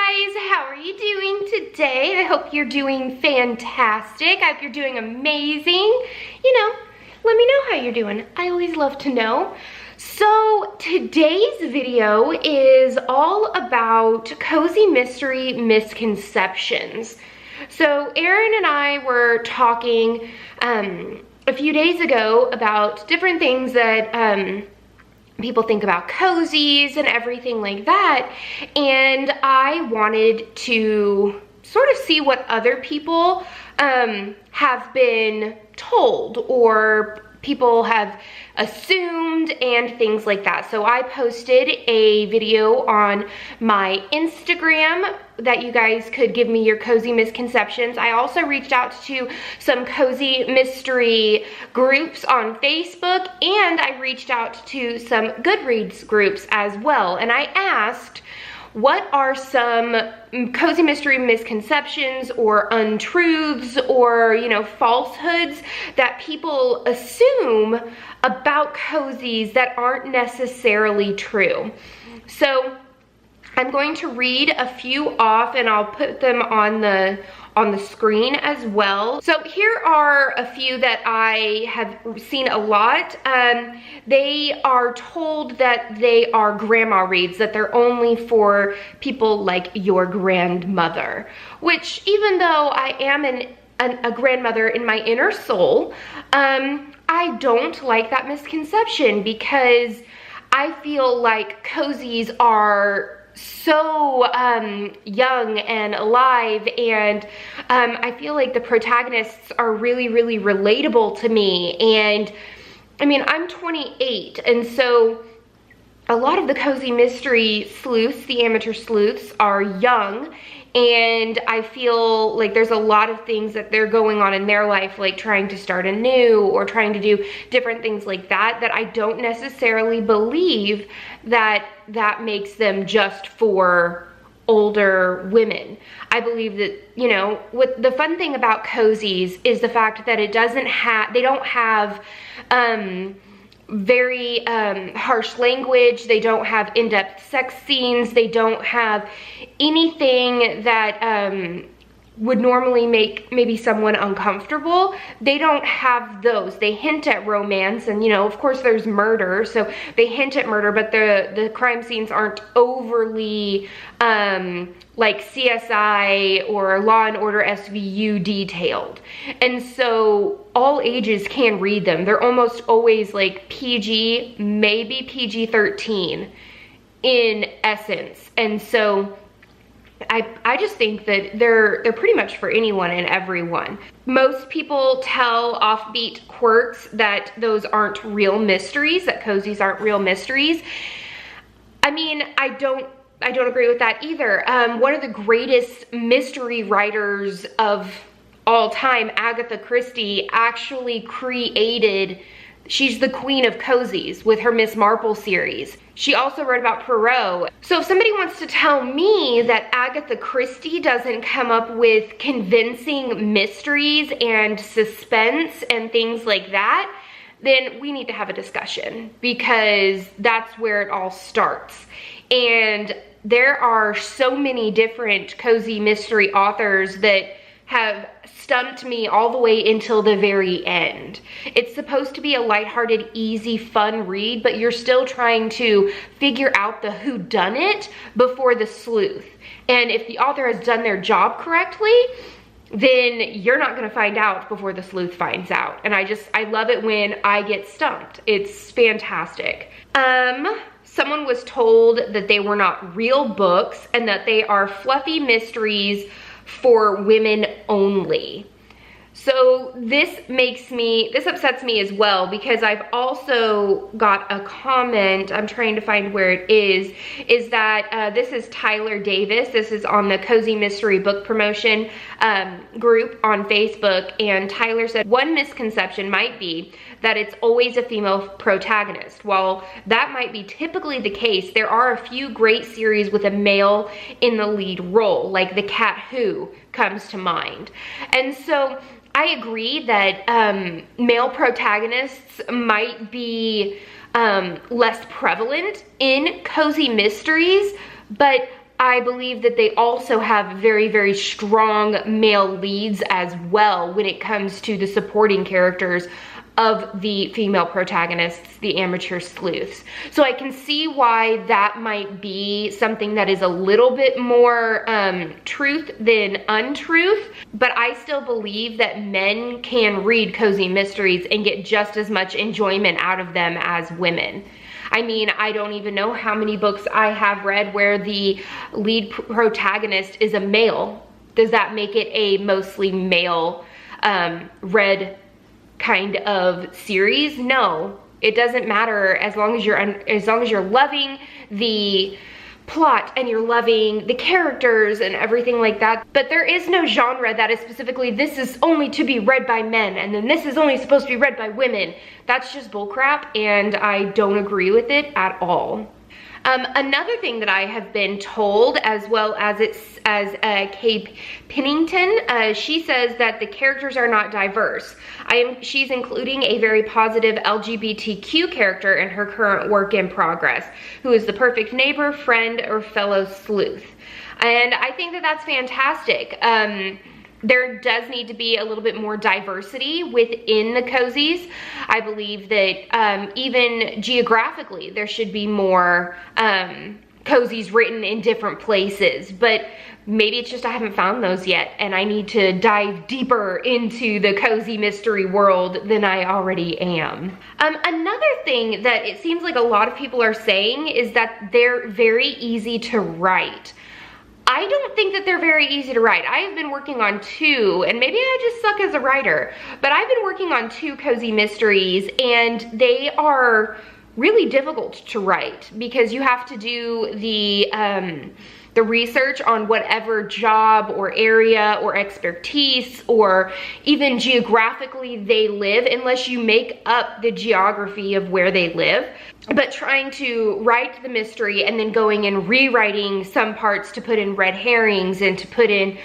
guys, how are you doing today? I hope you're doing fantastic. I hope you're doing amazing. Let me know how you're doing. I always love to know. So today's video is all about cozy mystery misconceptions. So Erin and I were talking a few days ago about different things that people think about cozies and everything like that, and I wanted to sort of see what other people have been told or people have assumed and things like that. So I posted a video on my Instagram that you guys could give me your cozy misconceptions. I also reached out to some cozy mystery groups on Facebook, and I reached out to some Goodreads groups as well. And I asked, what are some cozy mystery misconceptions or untruths or, falsehoods that people assume about cozies that aren't necessarily true? So I'm going to read a few off and I'll put them on the screen as well. So here are a few that I have seen a lot. They are told that they are grandma reads, that they're only for people like your grandmother, which even though I am a grandmother in my inner soul, I don't like that misconception because I feel like cozies are so young and alive, and I feel like the protagonists are really, really relatable to me. And I mean, I'm 28, and so a lot of the cozy mystery sleuths, the amateur sleuths, are young, and I feel like there's a lot of things that they're going on in their life, like trying to start anew or trying to do different things like that, that I don't necessarily believe that makes them just for older women. I believe that, what the fun thing about cozies is the fact that they don't have very harsh language, they don't have in-depth sex scenes, they don't have anything that would normally make maybe someone uncomfortable. They don't have those. They hint at romance, and of course there's murder, so they hint at murder, but the crime scenes aren't overly like CSI or Law and Order SVU detailed. And so all ages can read them. They're almost always like PG, maybe PG-13 in essence. And so I just think that they're pretty much for anyone and everyone. Most people tell offbeat quirks that those aren't real mysteries, that cozies aren't real mysteries. I mean, I don't agree with that either. One of the greatest mystery writers of all time, Agatha Christie, actually she's the queen of cozies with her Miss Marple series. She also wrote about Poirot. So if somebody wants to tell me that Agatha Christie doesn't come up with convincing mysteries and suspense and things like that, then we need to have a discussion, because that's where it all starts. And there are so many different cozy mystery authors that have stumped me all the way until the very end. It's supposed to be a lighthearted, easy, fun read, but you're still trying to figure out the whodunit before the sleuth. And if the author has done their job correctly, then you're not gonna find out before the sleuth finds out. And I love it when I get stumped. It's fantastic. Someone was told that they were not real books and that they are fluffy mysteries for women only. So this upsets me as well, because I've also got a comment, I'm trying to find where it is that this is Tyler Davis. This is on the Cozy Mystery Book Promotion group on Facebook, and Tyler said, one misconception might be that it's always a female protagonist. While that might be typically the case, there are a few great series with a male in the lead role, like The Cat Who comes to mind. And so I agree that male protagonists might be less prevalent in cozy mysteries, but I believe that they also have very, very strong male leads as well when it comes to the supporting characters of the female protagonists, the amateur sleuths. So I can see why that might be something that is a little bit more truth than untruth, but I still believe that men can read cozy mysteries and get just as much enjoyment out of them as women. I mean, I don't even know how many books I have read where the lead protagonist is a male. Does that make it a mostly male read kind of series? No, it doesn't matter as long as you're loving the plot and you're loving the characters and everything like that. But there is no genre that is specifically, this is only to be read by men and then this is only supposed to be read by women. That's just bullcrap, and I don't agree with it at all. Another thing that I have been told, as well as Kate Pennington, she says that the characters are not diverse. She's including a very positive LGBTQ character in her current work in progress, who is the perfect neighbor, friend, or fellow sleuth. And I think that that's fantastic. There does need to be a little bit more diversity within the cozies. I believe that even geographically, there should be more cozies written in different places, but maybe it's just I haven't found those yet, and I need to dive deeper into the cozy mystery world than I already am. Another thing that it seems like a lot of people are saying is that they're very easy to write. I don't think that they're very easy to write. I have been working on 2, and maybe I just suck as a writer, but I've been working on 2 cozy mysteries, and they are really difficult to write because you have to do the research on whatever job or area or expertise or even geographically they live, unless you make up the geography of where they live. But trying to write the mystery and then going and rewriting some parts to put in red herrings and to put in,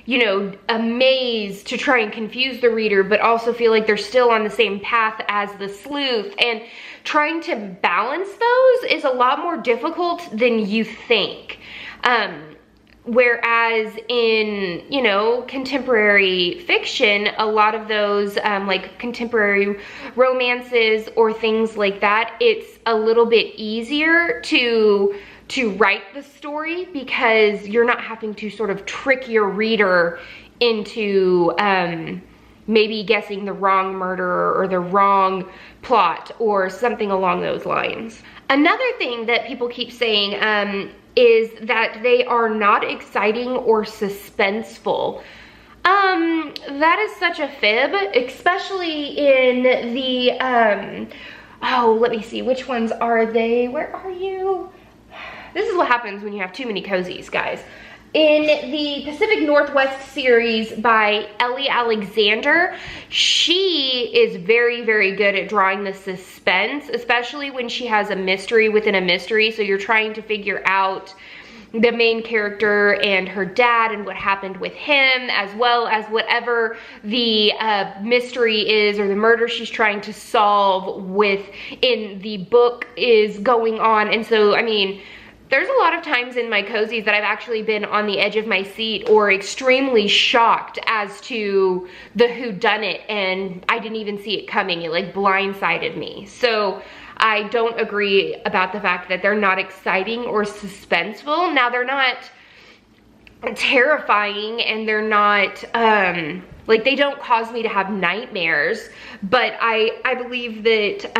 you know, a maze to try and confuse the reader, but also feel like they're still on the same path as the sleuth, and trying to balance those is a lot more difficult than you think. Whereas in, you know, contemporary fiction, a lot of those like contemporary romances or things like that, it's a little bit easier to write the story because you're not having to sort of trick your reader into maybe guessing the wrong murderer or the wrong plot or something along those lines. Another thing that people keep saying is that they are not exciting or suspenseful. That is such a fib, especially in the, oh, let me see, which ones are they? Where are you? This is what happens when you have too many cozies, guys. In the Pacific Northwest series by Ellie Alexander, she is very, very good at drawing the suspense, especially when she has a mystery within a mystery. So you're trying to figure out the main character and her dad and what happened with him, as well as whatever the mystery is or the murder she's trying to solve in the book is going on. And so, I mean, there's a lot of times in my cozies that I've actually been on the edge of my seat or extremely shocked as to the whodunit, and I didn't even see it coming. It like blindsided me. So I don't agree about the fact that they're not exciting or suspenseful. Now, they're not terrifying and they're not like, they don't cause me to have nightmares, but I believe that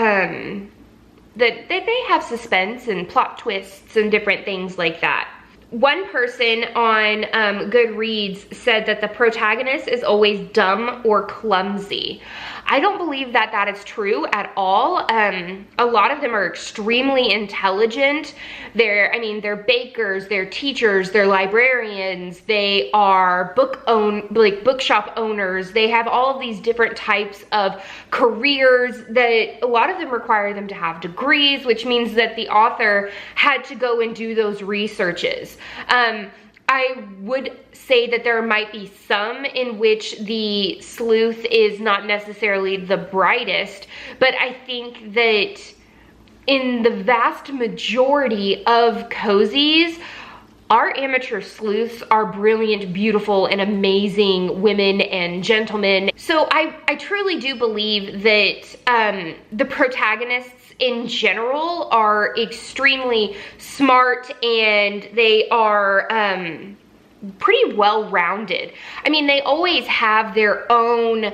that they have suspense and plot twists and different things like that. One person on Goodreads said that the protagonist is always dumb or clumsy. I don't believe that that is true at all. A lot of them are extremely intelligent. They're bakers, they're teachers, they're librarians, they are bookshop owners. They have all of these different types of careers that a lot of them require them to have degrees, which means that the author had to go and do those researches. I would say that there might be some in which the sleuth is not necessarily the brightest, but I think that in the vast majority of cozies, our amateur sleuths are brilliant, beautiful, and amazing women and gentlemen. So I truly do believe that the protagonists in general are extremely smart, and they are pretty well-rounded. I mean, they always have their own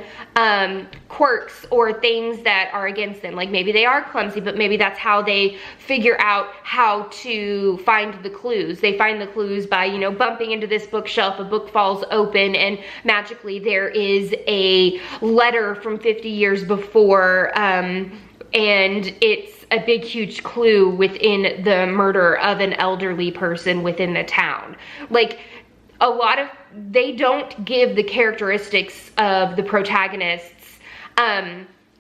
quirks or things that are against them. Like maybe they are clumsy, but maybe that's how they figure out how to find the clues. They find the clues by, you know, bumping into this bookshelf, a book falls open, and magically there is a letter from 50 years before, and it's a big huge clue within the murder of an elderly person within the town. Like, they don't give the characteristics of the protagonists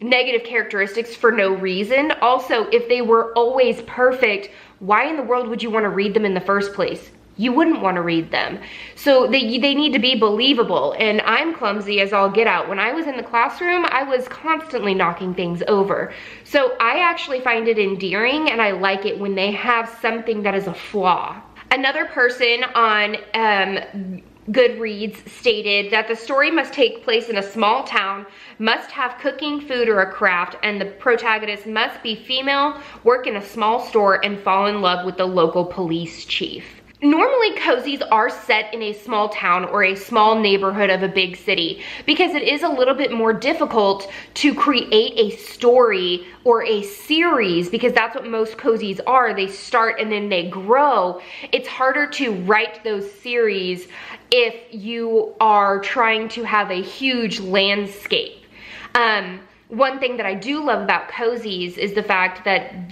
negative characteristics for no reason. Also, if they were always perfect, why in the world would you want to read them in the first place? You wouldn't want to read them. So they need to be believable. And I'm clumsy as all get out. When I was in the classroom, I was constantly knocking things over. So I actually find it endearing, and I like it when they have something that is a flaw. Another person on Goodreads stated that the story must take place in a small town, must have cooking, food, or a craft, and the protagonist must be female, work in a small store, and fall in love with the local police chief. Normally, cozies are set in a small town or a small neighborhood of a big city because it is a little bit more difficult to create a story or a series, because that's what most cozies are. They start and then they grow. It's harder to write those series if you are trying to have a huge landscape. One thing that I do love about cozies is the fact that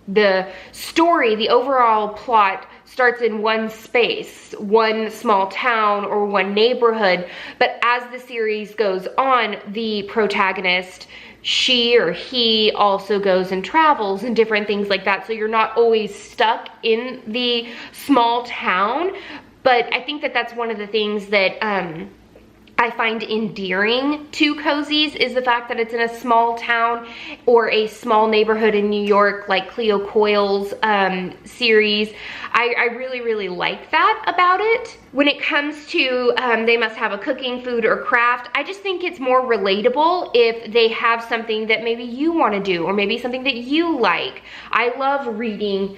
the story, the overall plot, starts in one space, one small town or one neighborhood, but as the series goes on, the protagonist, she or he, also goes and travels and different things like that, so you're not always stuck in the small town. But I think that that's one of the things that I find endearing to cozies, is the fact that it's in a small town or a small neighborhood in New York, like Cleo Coyle's series. I really, really like that about it. When it comes to they must have a cooking, food, or craft, I just think it's more relatable if they have something that maybe you want to do, or maybe something that you like. I love reading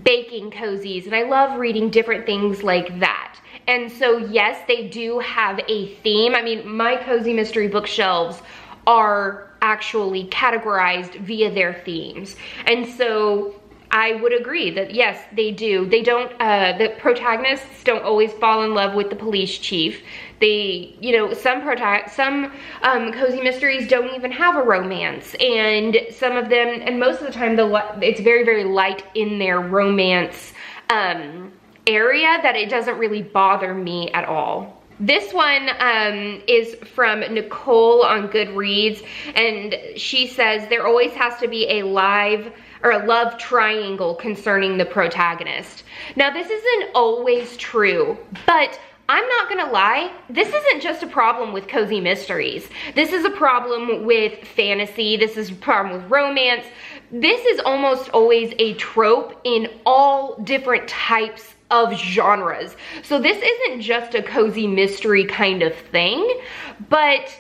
baking cozies, and I love reading different things like that. And so yes, they do have a theme. I mean, my cozy mystery bookshelves are actually categorized via their themes. And so I would agree that yes, they do. They don't, the protagonists don't always fall in love with the police chief. They, you know, some cozy mysteries don't even have a romance, and some of them, and most of the time, it's very, very light in their romance area, that it doesn't really bother me at all. This one is from Nicole on Goodreads, and she says there always has to be a love triangle concerning the protagonist. Now, this isn't always true, but I'm not gonna lie, this isn't just a problem with cozy mysteries. This is a problem with fantasy. This is a problem with romance. This is almost always a trope in all different types of genres. So this isn't just a cozy mystery kind of thing, but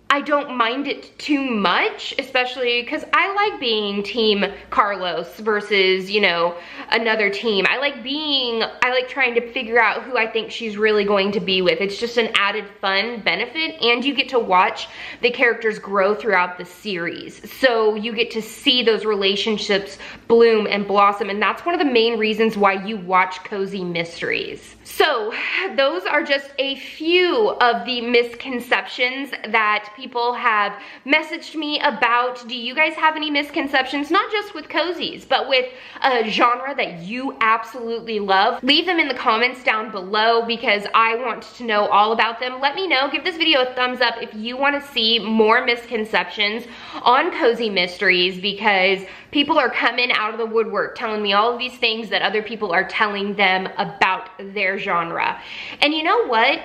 I don't mind it too much, especially because I like being team Carlos versus, you know, another team. I like trying to figure out who I think she's really going to be with. It's just an added fun benefit, and you get to watch the characters grow throughout the series. So you get to see those relationships bloom and blossom, and that's one of the main reasons why you watch cozy mysteries. So those are just a few of the misconceptions that people have messaged me about. Do you guys have any misconceptions, not just with cozies, but with a genre that you absolutely love? Leave them in the comments down below, because I want to know all about them. Let me know. Give this video a thumbs up if you want to see more misconceptions on cozy mysteries, because people are coming out of the woodwork telling me all of these things that other people are telling them about their genre. And you know what?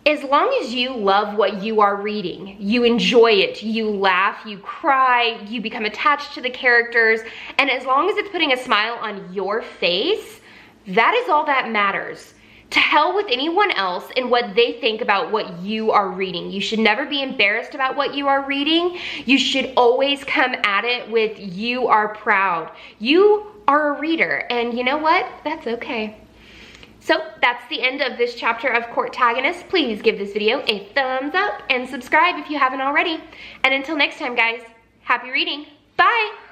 As long as you love what you are reading, you enjoy it, you laugh, you cry, you become attached to the characters, and as long as it's putting a smile on your face, That is all that matters. To hell with anyone else and what they think about what you are reading. You should never be embarrassed about what you are reading. You should always come at it with, you are proud. You are a reader, and you know what? That's okay. So that's the end of this chapter of Courtagonist. Please give this video a thumbs up and subscribe if you haven't already. And until next time, guys, happy reading. Bye.